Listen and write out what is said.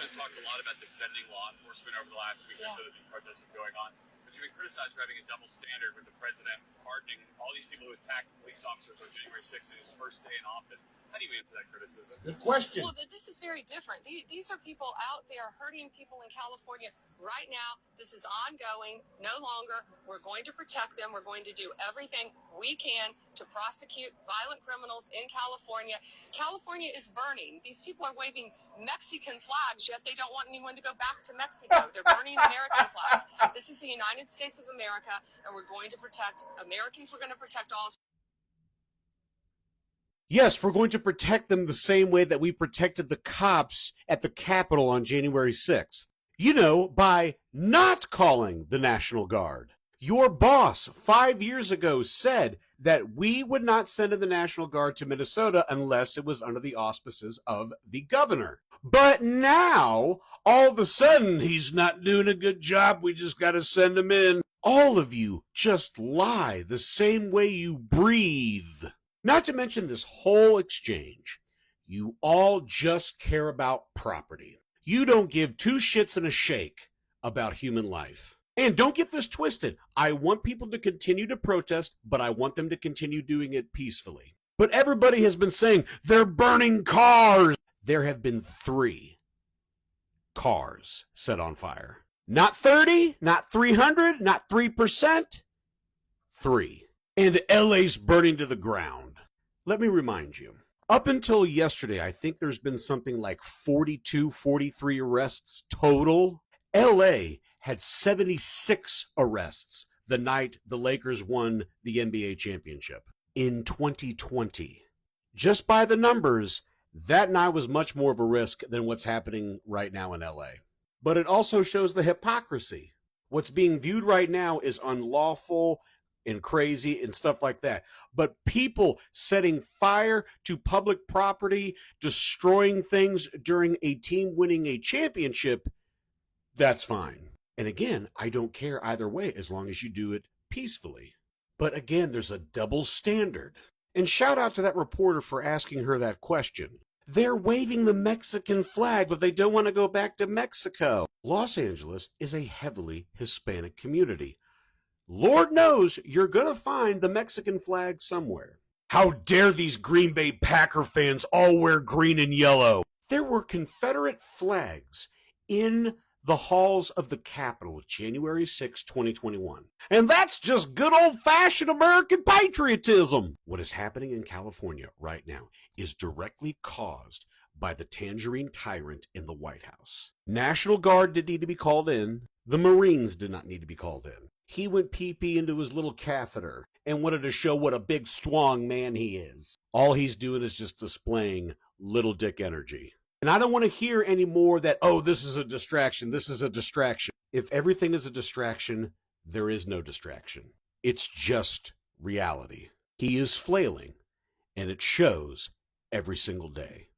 congressman has talked a lot about defending law enforcement over the last week or so that these protests are going on. But you've been criticized for having a double standard with the president pardoning all these people who attacked police officers on January 6th in his first day in office. How do you answer that criticism? Good question. Well, this is very different. These are people out there hurting people in California right now. This is ongoing, no longer. We're going to protect them. We're going to do everything we can to prosecute violent criminals in California. California is burning. These people are waving Mexican flags, yet they don't want anyone to go back to Mexico. They're burning American flags. This is the United States of America, and we're going to protect Americans. We're going to protect all. Yes, we're going to protect them the same way that we protected the cops at the Capitol on January 6th. You know, by not calling the National Guard. Your boss 5 years ago said that we would not send in the National Guard to Minnesota unless it was under the auspices of the governor. But now, all of a sudden, he's not doing a good job. We just got to send him in. All of you just lie the same way you breathe. Not to mention this whole exchange. You all just care about property. You don't give two shits and a shake about human life. And don't get this twisted. I want people to continue to protest, but I want them to continue doing it peacefully. But everybody has been saying they're burning cars. There have been 3 cars set on fire. Not 30, not 300, not 3%. 3. And LA's burning to the ground. Let me remind you, up until yesterday, I think there's been something like 42, 43 arrests total. LA had 76 arrests the night the Lakers won the NBA championship in 2020. Just by the numbers, that night was much more of a risk than what's happening right now in LA. But it also shows the hypocrisy. What's being viewed right now is unlawful and crazy and stuff like that. But people setting fire to public property, destroying things during a team winning a championship, that's fine. And again, I don't care either way as long as you do it peacefully. But again, there's a double standard. And shout out to that reporter for asking her that question. They're waving the Mexican flag, but they don't want to go back to Mexico. Los Angeles is a heavily Hispanic community. Lord knows you're going to find the Mexican flag somewhere. How dare these Green Bay Packer fans all wear green and yellow? There were Confederate flags in the halls of the Capitol January 6, 2021. And that's just good old-fashioned American patriotism. What is happening in California right now is directly caused by the tangerine tyrant in the White House. National Guard didn't need to be called in. The Marines did not need to be called in. He went pee-pee into his little catheter and wanted to show what a big, strong man he is. All he's doing is just displaying little dick energy. And I don't want to hear any more that, oh, this is a distraction, this is a distraction. If everything is a distraction, there is no distraction. It's just reality. He is flailing, and it shows every single day.